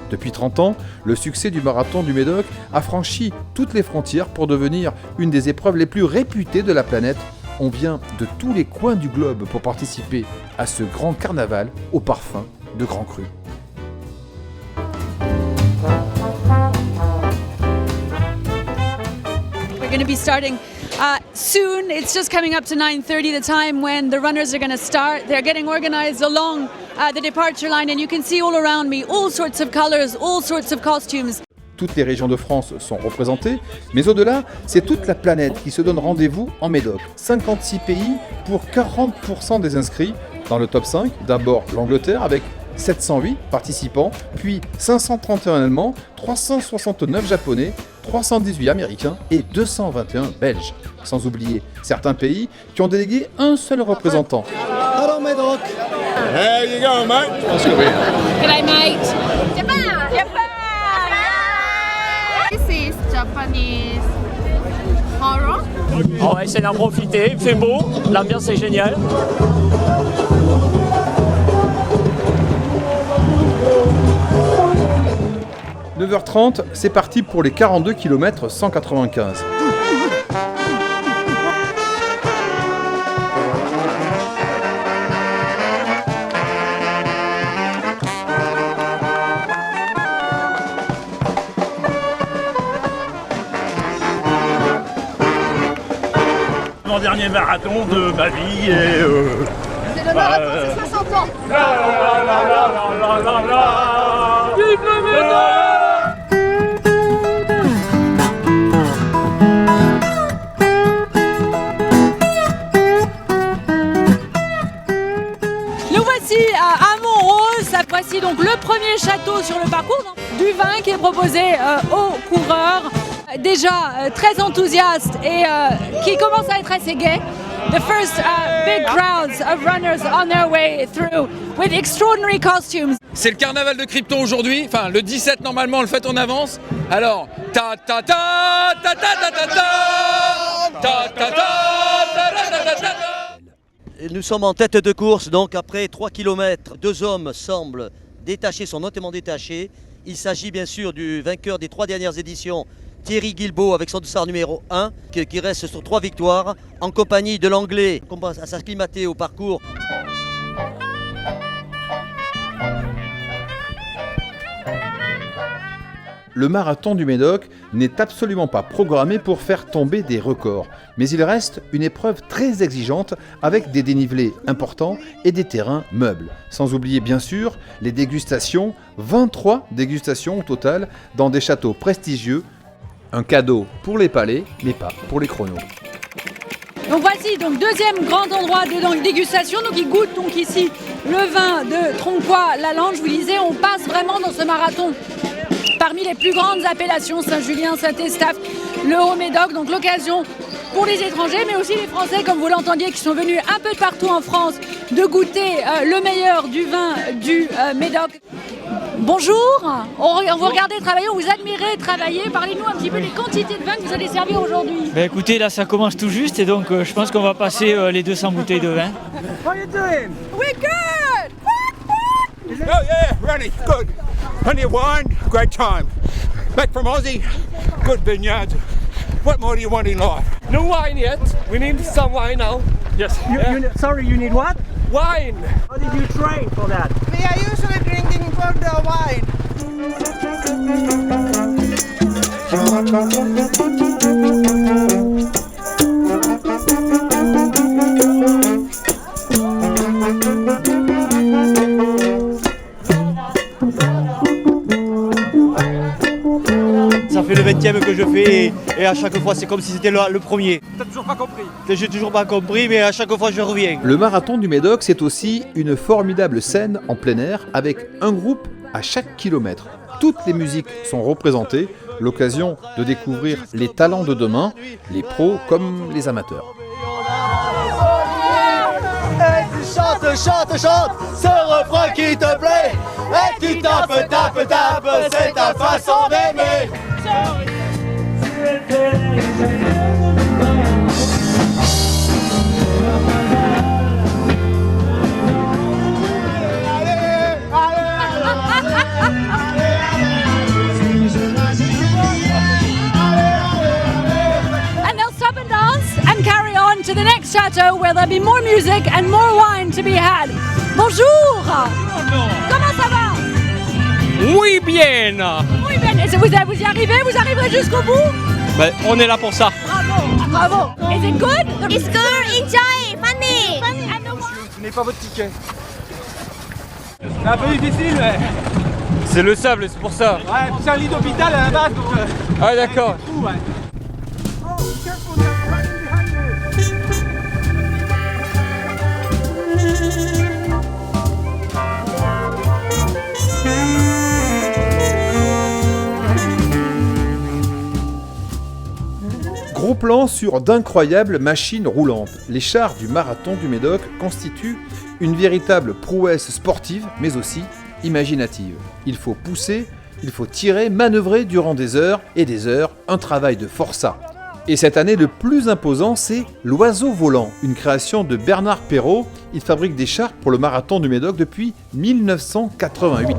Depuis 30 ans, le succès du marathon du Médoc a franchi toutes les frontières pour devenir une des épreuves les plus réputées de la planète. On vient de tous les coins du globe pour participer à ce grand carnaval au parfum de Grand Cru. We're going to be starting soon. It's just coming up to 9:30, the time when the runners are going to start. They're getting organized along the departure line, and you can see all around me all sorts of colors, all sorts of costumes. Toutes les régions de France sont représentées, mais au-delà, c'est toute la planète qui se donne rendez-vous en Médoc. 56 pays pour 40% des inscrits. Dans le top 5, d'abord l'Angleterre avec 708 participants, puis 531 Allemands, 369 Japonais, 318 Américains et 221 Belges. Sans oublier certains pays qui ont délégué un seul représentant. Hello Médoc. There you go, mate. G'day, mate. Japan! Japan! This is Japanese horror. On va essayer d'en profiter, il fait beau, l'ambiance est géniale. « 9h30, c'est parti pour les 42 km 195. Mon dernier marathon de ma vie et C'est le marathon, c'est 60 ans. Vive le Médoc! Nous voici à Montrose. Voici donc le premier château sur le parcours du vin qui est proposé aux coureurs. Déjà très enthousiastes et qui commencent à être assez gais. The first big crowds of runners on their way through with extraordinary costumes. C'est le carnaval de Krypton aujourd'hui, enfin le 17 normalement, on le fait en avance. Alors, ta ta ta ta ta ta ta ta ta ta ta ta ta ta. Nous sommes en tête de course, donc après 3 km, deux hommes semblent détachés, sont notamment détachés. Il s'agit bien sûr du vainqueur des 3 dernières éditions, Thierry Guilbaud, avec son dossard numéro 1, qui reste sur 3 victoires, en compagnie de l'Anglais, qui commence à s'acclimater au parcours. Le marathon du Médoc n'est absolument pas programmé pour faire tomber des records, mais il reste une épreuve très exigeante avec des dénivelés importants et des terrains meubles. Sans oublier bien sûr les dégustations, 23 dégustations au total dans des châteaux prestigieux. Un cadeau pour les palais, mais pas pour les chronos. Donc voici donc deuxième grand endroit de dégustation. Donc il goûte donc ici le vin de Tronquoy-la-Lande. Je vous disais, on passe vraiment dans ce marathon parmi les plus grandes appellations, Saint-Julien, Saint-Estaphe, le Haut-Médoc. Donc l'occasion pour les étrangers, mais aussi les Français, comme vous l'entendiez, qui sont venus un peu de partout en France, de goûter le meilleur du vin du Médoc. Bonjour, on vous regardez travailler, on vous admirez travailler. Parlez-nous un petit peu des quantités de vin que vous allez servir aujourd'hui. Ben écoutez, là ça commence tout juste et donc je pense qu'on va passer les 200 bouteilles de vin. How you doing? We're good. Oh yeah, really good. Plenty of wine, great time. Back from Aussie, good vineyards. What more do you want in life? No wine yet, we need some wine now. Yes. Sorry, you need what? Wine! How did you train for that? We are usually drinking for the wine. Ça fait le 20e que je fais et à chaque fois c'est comme si c'était le premier. T'as toujours pas compris? J'ai toujours pas compris mais à chaque fois je reviens. Le marathon du Médoc, c'est aussi une formidable scène en plein air avec un groupe à chaque kilomètre. Toutes les musiques sont représentées, l'occasion de découvrir les talents de demain, les pros comme les amateurs. Chante, chante, chante, ce refrain qui te plaît. Et tu tapes, tapes, tapes, c'est ta façon d'aimer. Allez, allez, allez, allez. plateau where there'll be more music and more wine to be had. Bonjour. Comment ça va? Oui, bien. Oui, bien. Et vous y arrivez? Vous arriverez jusqu'au bout? Ben, on est là pour ça. Bravo. Bravo. Is it good? It's good, enjoy, funny. And the wine? Ce n'est pas votre ticket. C'est un peu difficile, mais... C'est le sable, c'est pour ça. Ouais, c'est un lit d'hôpital à la base, donc... Ah, d'accord. Gros plan sur d'incroyables machines roulantes. Les chars du marathon du Médoc constituent une véritable prouesse sportive, mais aussi imaginative. Il faut pousser, il faut tirer, manœuvrer durant des heures et des heures, un travail de forçat. Et cette année, le plus imposant, c'est l'oiseau volant, une création de Bernard Perrault. Il fabrique des chars pour le marathon du Médoc depuis 1988.